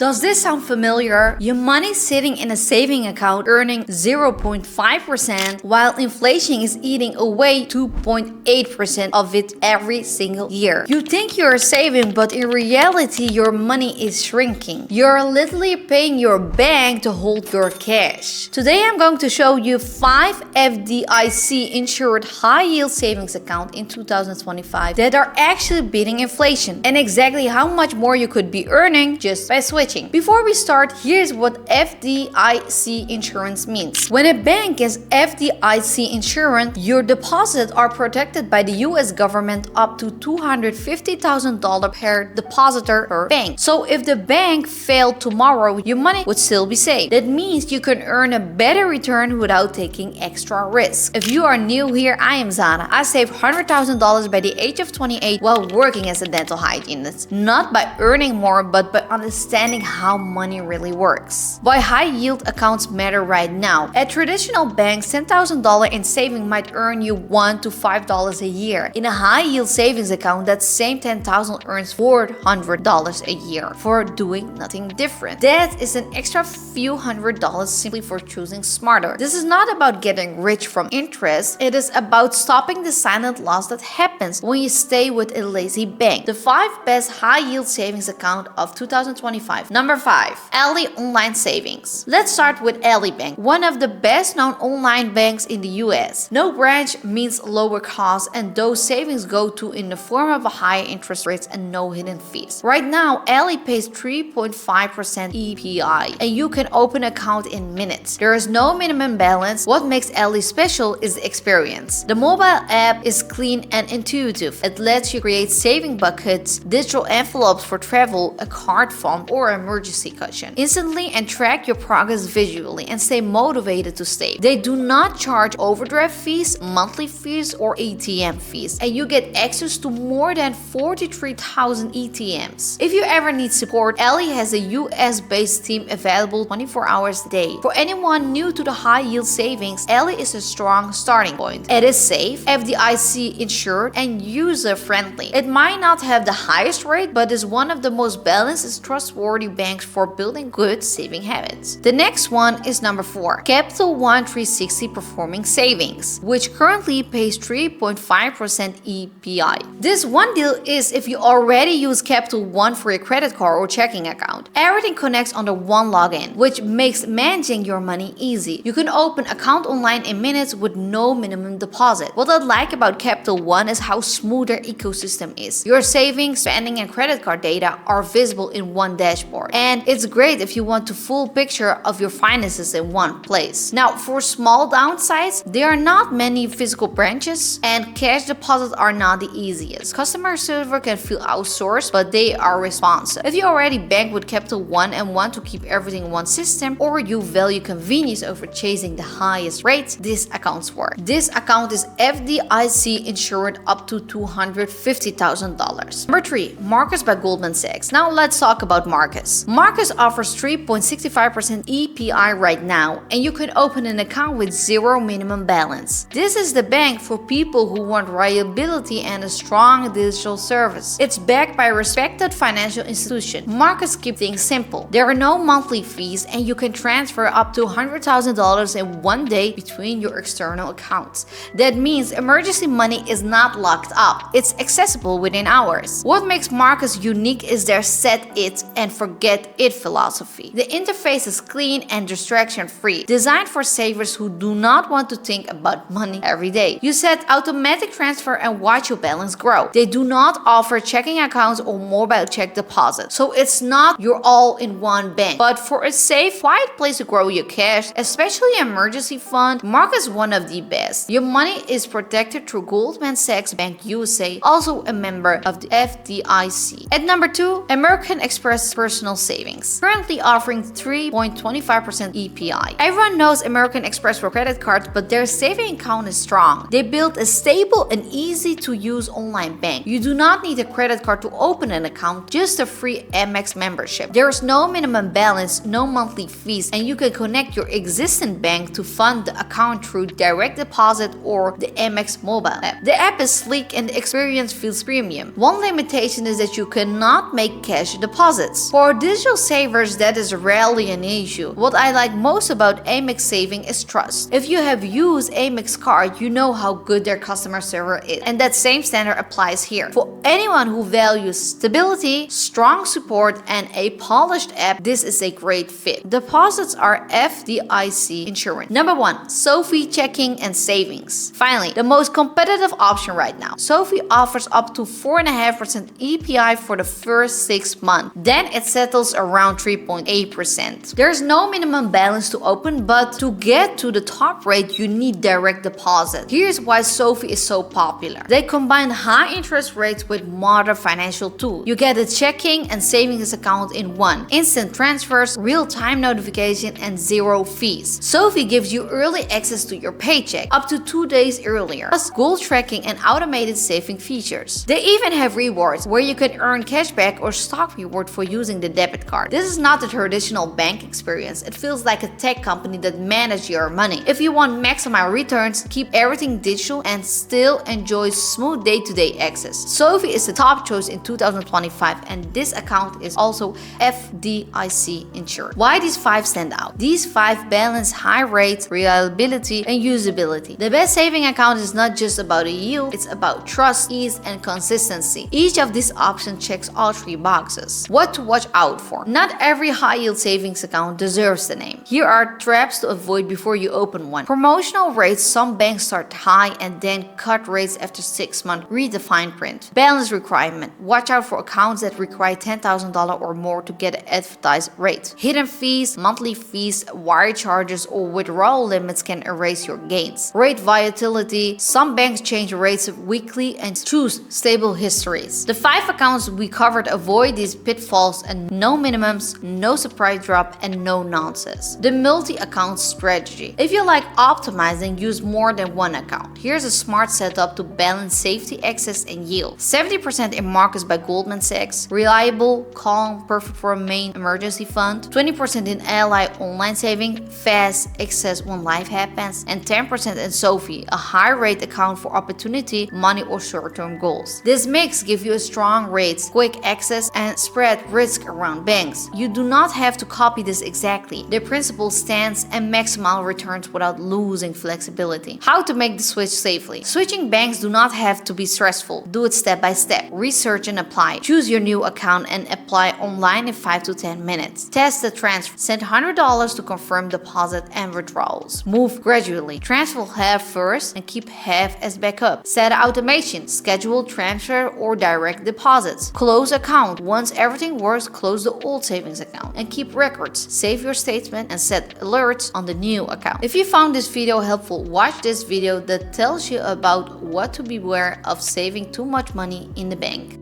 Does this sound familiar? Your money sitting in a saving account earning 0.5% while inflation is eating away 2.8% of it every single year. You think you're saving, but in reality your money is shrinking. You're literally paying your bank to hold your cash. Today I'm going to show you 5 FDIC insured high yield savings accounts in 2025 that are actually beating inflation, and exactly how much more you could be earning just by switching. Before we start, here's what FDIC insurance means. When a bank gets FDIC insurance, your deposits are protected by the US government up to $250,000 per depositor per bank. So if the bank failed tomorrow, your money would still be safe. That means you can earn a better return without taking extra risk. If you are new here, I am Zara. I saved $100,000 by the age of 28 while working as a dental hygienist. Not by earning more, but by understanding how money really works. Why high yield accounts matter right now. At traditional banks, $10,000 in saving might earn you $1 to $5 a year. In a high yield savings account, that same $10,000 earns $400 a year for doing nothing different. That is an extra few $100 simply for choosing smarter. This is not about getting rich from interest. It is about stopping the silent loss that happens when you stay with a lazy bank. The 5 best high yield savings account of 2025. Number 5. Ally Online Savings. Let's start with Ally Bank, one of the best known online banks in the US. No branch means lower costs, and those savings go to in the form of high interest rates and no hidden fees. Right now, Ally pays 3.5% APY, and you can open an account in minutes. There is no minimum balance. What makes Ally special is the experience. The mobile app is clean and intuitive. It lets you create saving buckets, digital envelopes for travel, a card fund, or emergency cushion instantly, and track your progress visually and stay motivated to save. They do not charge overdraft fees, monthly fees, or ATM fees, and you get access to more than 43,000 ATMs. If you ever need support, Ally has a US-based team available 24 hours a day. For anyone new to the high yield savings, Ally is a strong starting point. It is safe, FDIC insured, and user friendly. It might not have the highest rate, but is one of the most balanced and trustworthy banks for building good saving habits. The next one is number 4, Capital One 360 Performing Savings, which currently pays 3.5% APY. This one deal is if you already use Capital One for your credit card or checking account. Everything connects under one login, which makes managing your money easy. You can open account online in minutes with no minimum deposit. What I like about Capital One is how smooth their ecosystem is. Your savings, spending, and credit card data are visible in one dashboard, and it's great if you want a full picture of your finances in one place. Now, for small downsides, there are not many physical branches, and cash deposits are not the easiest. Customer service can feel outsourced, but they are responsive. If you already bank with Capital One and want to keep everything in one system, or you value convenience over chasing the highest rates, this account's work. This account is FDIC insured up to $250,000. Number 3, Marcus by Goldman Sachs. Now let's talk about Marcus. Marcus offers 3.65% APY right now, and you can open an account with zero minimum balance. This is the bank for people who want reliability and a strong digital service. It's backed by a respected financial institution. Marcus keeps things simple. There are no monthly fees, and you can transfer up to $100,000 in one day between your external accounts. That means emergency money is not locked up. It's accessible within hours. What makes Marcus unique is their set it and forget it philosophy. The interface is clean and distraction-free, designed for savers who do not want to think about money every day. You set automatic transfer and watch your balance grow. They do not offer checking accounts or mobile check deposits, so it's not your all-in-one bank. But for a safe, quiet place to grow your cash, especially an emergency fund, Marcus is one of the best. Your money is protected through Goldman Sachs Bank USA, also a member of the FDIC. At number 2, American Express Personal Savings, currently offering 3.25% APY. Everyone knows American Express for credit cards, but their saving account is strong. They built a stable and easy-to-use online bank. You do not need a credit card to open an account, just a free Amex membership. There is no minimum balance, no monthly fees, and you can connect your existing bank to fund the account through direct deposit or the Amex mobile app. The app is sleek and the experience feels premium. One limitation is that you cannot make cash deposits. For digital savers, that is rarely an issue. What I like most about Amex Saving is trust. If you have used Amex card, you know how good their customer service is, and that same standard applies here. For anyone who values stability, strong support, and a polished app, this is a great fit. Deposits are FDIC Insurance. Number 1, Sophie Checking and Savings. Finally, the most competitive option right now. Sophie offers up to 4.5% API for the first 6 months. Then it settles around 3.8%. There's no minimum balance to open, but to get to the top rate, you need direct deposit. Here's why Sophie is so popular. They combine high interest rates with modern financial tools. You get a checking and savings account in one, instant transfers, real-time notification, and zero fees. Sophie gives you early access to your paycheck, up to 2 days earlier, plus goal tracking and automated saving features. They even have rewards, where you can earn cashback or stock reward for using the debit card. This is not the traditional bank experience. It feels like a tech company that manages your money. If you want maximum returns, keep everything digital, and still enjoy smooth day-to-day access, Sophie is the top choice in 2025, and this account is also FDIC insured. Why these 5 stand out? These 5 balance high rates, reliability, and usability. The best saving account is not just about a yield, it's about trust, ease, and consistency. Each of these options checks all 3 boxes. What to watch out for? Not every high-yield savings account deserves the name. Here are traps to avoid before you open one. Promotional rates. Some banks start high and then cut rates after 6 months. Read the fine print. Balance requirement. Watch out for accounts that require $10,000 or more to get an advertised rate. Hidden fees, monthly fees, wire charges, or withdrawal limits can erase your gains. Rate volatility. Some banks change rates weekly and choose stable histories. The 5 accounts we covered avoid these pitfalls, and no minimums, no surprise drop, and no nonsense. The multi-account strategy. If you like optimizing, use more than one account. Here's a smart setup to balance safety, access, and yield. 70% in Marcus by Goldman Sachs. Reliable, calm, perfect for a main emergency fund. 20% in Ally online saving, fast access when life happens. And 10% in Sophie, a high rate account for opportunity, money, or short-term goals. This mix gives you a strong rates, quick access, and spread risk around banks. You do not have to copy this exactly. The principle stands and maximal returns without losing flexibility. How to make the switch safely. Switching banks do not have to be stressful. Do it step by step. Research and apply. Choose your new account and apply online in 5 to 10 minutes. Test the transfer. Send $100 to confirm deposit and withdrawals. Move gradually. Transfer half first and keep half as backup. Set automation. Schedule transfer or direct deposits. Close account. Once everything works, close the old savings account and keep records. Save your statement and set alerts on the new account. If you found this video helpful, watch this video that tells you about what to beware of saving too much money in the bank.